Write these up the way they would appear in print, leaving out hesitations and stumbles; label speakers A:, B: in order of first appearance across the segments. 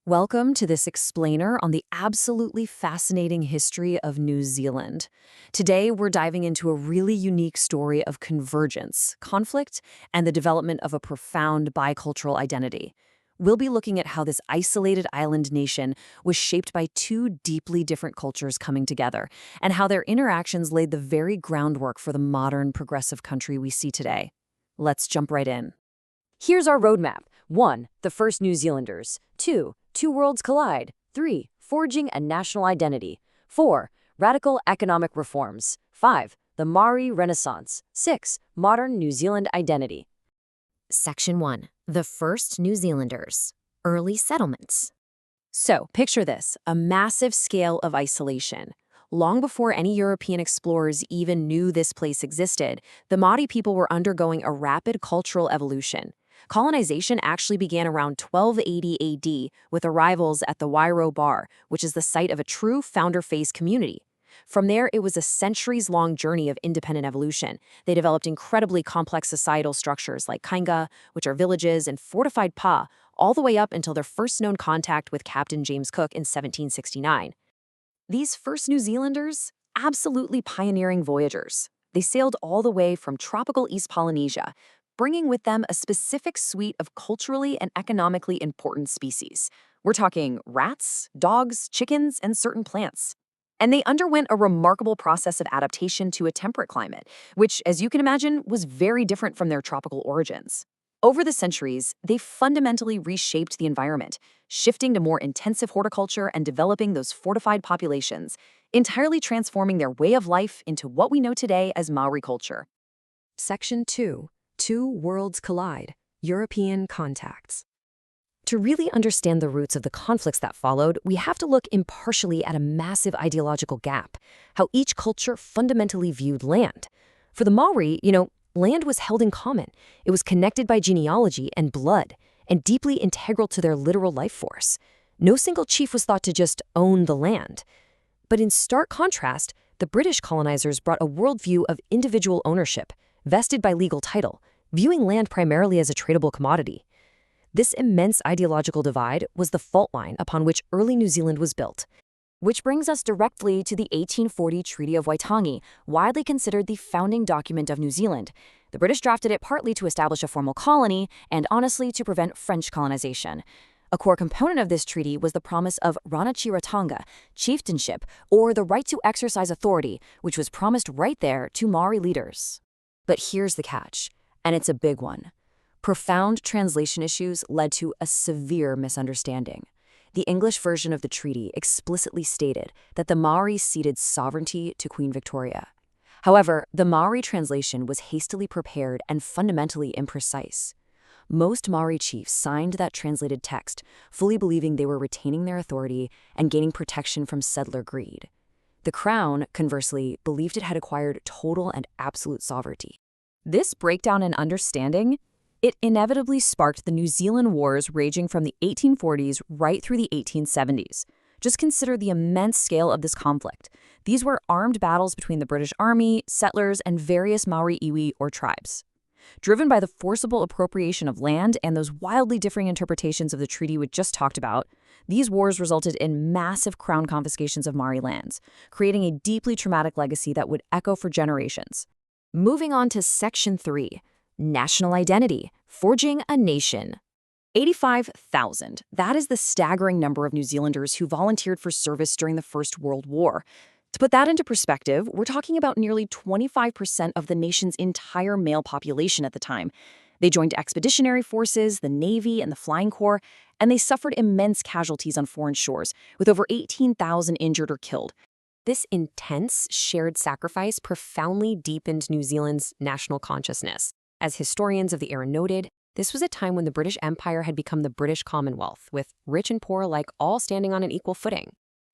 A: Welcome to this explainer on the absolutely fascinating history of New Zealand. Today, we're diving into a really unique story of convergence, conflict, and the development of a profound bicultural identity. We'll be looking at how this isolated island nation was shaped by two deeply different cultures coming together, and how their interactions laid the very groundwork for the modern, progressive country we see today. Let's jump right in.
B: Here's our roadmap. 1. The first New Zealanders. 2. Two worlds collide. 3. Forging a national identity. 4. Radical economic reforms. 5. The Māori Renaissance. 6. Modern New Zealand identity.
C: Section 1. The first New Zealanders. Early settlements.
A: So, picture this, a massive scale of isolation. Long before any European explorers even knew this place existed, the Māori people were undergoing a rapid cultural evolution. Colonization actually began around 1280 AD with arrivals at the Wairau Bar, which is the site of a true founder-phase community. From there, it was a centuries-long journey of independent evolution. They developed incredibly complex societal structures like kainga, which are villages, and fortified pa, all the way up until their first known contact with Captain James Cook in 1769. These first New Zealanders, absolutely pioneering voyagers. They sailed all the way from tropical East Polynesia, bringing with them a specific suite of culturally and economically important species. We're talking rats, dogs, chickens, and certain plants. And they underwent a remarkable process of adaptation to a temperate climate, which, as you can imagine, was very different from their tropical origins. Over the centuries, they fundamentally reshaped the environment, shifting to more intensive horticulture and developing those fortified populations, entirely transforming their way of life into what we know today as Maori culture.
B: Section 2. Two worlds collide. European contacts. To really understand the roots of the conflicts that followed, we have to look impartially at a massive ideological gap, how each culture fundamentally viewed land. For the Maori, land was held in common. It was connected by genealogy and blood, and deeply integral to their literal life force. No single chief was thought to just own the land. But in stark contrast, the British colonizers brought a worldview of individual ownership, vested by legal title, viewing land primarily as a tradable commodity. This immense ideological divide was the fault line upon which early New Zealand was built. Which brings us directly to the 1840 Treaty of Waitangi, widely considered the founding document of New Zealand. The British drafted it partly to establish a formal colony and, honestly, to prevent French colonization. A core component of this treaty was the promise of Ranachiratanga, chieftainship, or the right to exercise authority, which was promised right there to Maori leaders. But here's the catch, and it's a big one. Profound translation issues led to a severe misunderstanding. The English version of the treaty explicitly stated that the Maori ceded sovereignty to Queen Victoria. However, the Maori translation was hastily prepared and fundamentally imprecise. Most Maori chiefs signed that translated text, fully believing they were retaining their authority and gaining protection from settler greed. The Crown, conversely, believed it had acquired total and absolute sovereignty. This breakdown in understanding, it inevitably sparked the New Zealand Wars raging from the 1840s right through the 1870s. Just consider the immense scale of this conflict. These were armed battles between the British Army, settlers, and various Maori iwi or tribes. Driven by the forcible appropriation of land and those wildly differing interpretations of the treaty we just talked about, these wars resulted in massive crown confiscations of Maori lands, creating a deeply traumatic legacy that would echo for generations. Moving on to Section 3, National Identity, Forging a Nation. 85,000. That is the staggering number of New Zealanders who volunteered for service during the First World War. To put that into perspective, we're talking about nearly 25% of the nation's entire male population at the time. They joined expeditionary forces, the Navy, and the Flying Corps, and they suffered immense casualties on foreign shores, with over 18,000 injured or killed. This intense, shared sacrifice profoundly deepened New Zealand's national consciousness. As historians of the era noted, this was a time when the British Empire had become the British Commonwealth, with rich and poor alike all standing on an equal footing.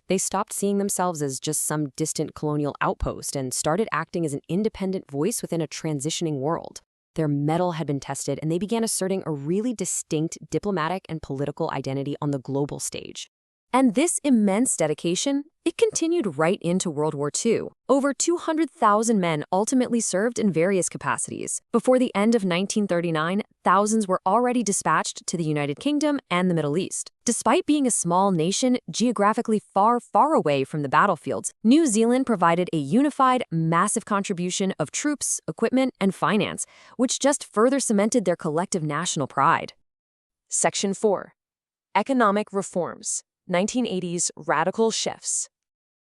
B: They stopped seeing themselves as just some distant colonial outpost and started acting as an independent voice within a transitioning world. Their mettle had been tested, and they began asserting a really distinct diplomatic and political identity on the global stage.
A: And this immense dedication, it continued right into World War II. Over 200,000 men ultimately served in various capacities. Before the end of 1939, thousands were already dispatched to the United Kingdom and the Middle East. Despite being a small nation geographically far, far away from the battlefields, New Zealand provided a unified, massive contribution of troops, equipment, and finance, which just further cemented their collective national pride. Section 4. Economic Reforms. 1980s Radical Shifts.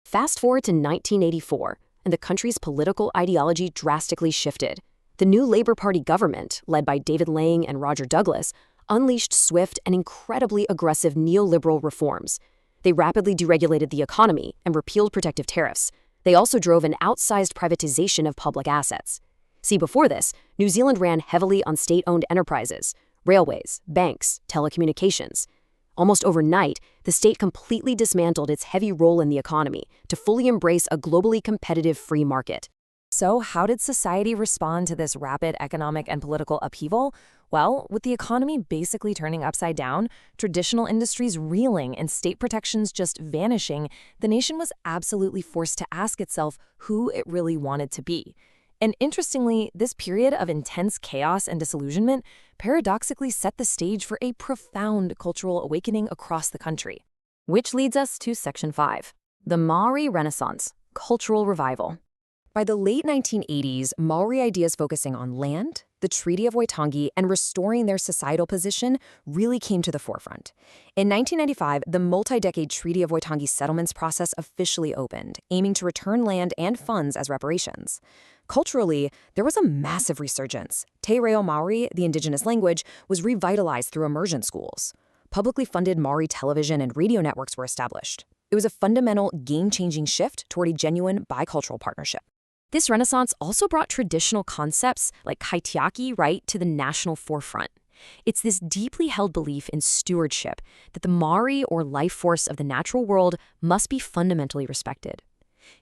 B: Fast forward to 1984, and the country's political ideology drastically shifted. The new Labour Party government, led by David Lang and Roger Douglas, unleashed swift and incredibly aggressive neoliberal reforms. They rapidly deregulated the economy and repealed protective tariffs. They also drove an outsized privatization of public assets. See, before this, New Zealand ran heavily on state-owned enterprises, railways, banks, telecommunications. Almost overnight, the state completely dismantled its heavy role in the economy to fully embrace a globally competitive free market.
A: So how did society respond to this rapid economic and political upheaval? Well, with the economy basically turning upside down, traditional industries reeling, and state protections just vanishing, the nation was absolutely forced to ask itself who it really wanted to be. And interestingly, this period of intense chaos and disillusionment paradoxically set the stage for a profound cultural awakening across the country. Which leads us to Section 5, the Maori Renaissance, cultural revival. By the late 1980s, Maori ideas focusing on land, the Treaty of Waitangi, and restoring their societal position really came to the forefront. In 1995, the multi-decade Treaty of Waitangi settlements process officially opened, aiming to return land and funds as reparations. Culturally, there was a massive resurgence. Te Reo Māori, the indigenous language, was revitalized through immersion schools. Publicly funded Māori television and radio networks were established. It was a fundamental, game-changing shift toward a genuine bicultural partnership. This renaissance also brought traditional concepts like kaitiaki right to the national forefront. It's this deeply held belief in stewardship that the Māori, or life force of the natural world, must be fundamentally respected.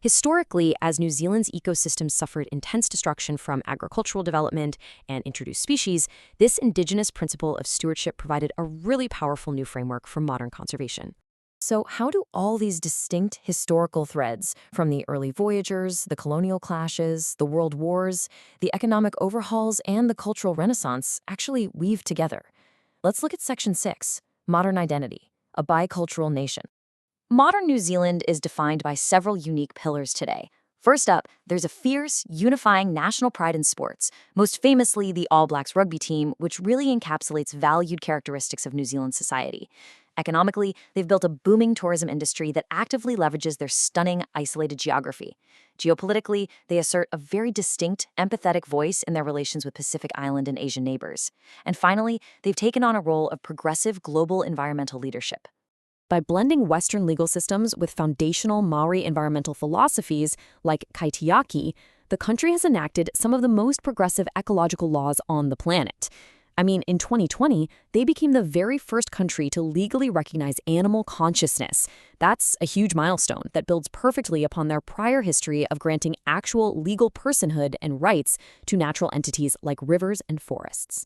A: Historically, as New Zealand's ecosystem suffered intense destruction from agricultural development and introduced species, this indigenous principle of stewardship provided a really powerful new framework for modern conservation. So how do all these distinct historical threads, from the early voyagers, the colonial clashes, the world wars, the economic overhauls, and the cultural renaissance, actually weave together? Let's look at Section 6, Modern Identity, a bicultural nation. Modern New Zealand is defined by several unique pillars today. First up, there's a fierce, unifying national pride in sports, most famously the All Blacks rugby team, which really encapsulates valued characteristics of New Zealand society. Economically, they've built a booming tourism industry that actively leverages their stunning, isolated geography. Geopolitically, they assert a very distinct, empathetic voice in their relations with Pacific Island and Asian neighbors. And finally, they've taken on a role of progressive global environmental leadership. By blending Western legal systems with foundational Maori environmental philosophies like kaitiaki, the country has enacted some of the most progressive ecological laws on the planet. I mean, in 2020, they became the very first country to legally recognize animal consciousness. That's a huge milestone that builds perfectly upon their prior history of granting actual legal personhood and rights to natural entities like rivers and forests.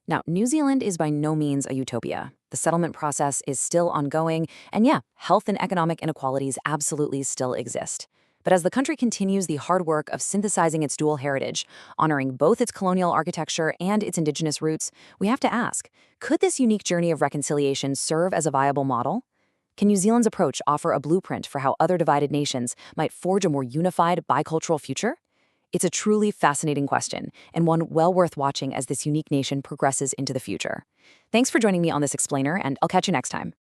A: Now, New Zealand is by no means a utopia. The settlement process is still ongoing, and yeah, health and economic inequalities absolutely still exist. But as the country continues the hard work of synthesizing its dual heritage, honoring both its colonial architecture and its indigenous roots, we have to ask, could this unique journey of reconciliation serve as a viable model? Can New Zealand's approach offer a blueprint for how other divided nations might forge a more unified bicultural future? It's a truly fascinating question, and one well worth watching as this unique nation progresses into the future. Thanks for joining me on this explainer, and I'll catch you next time.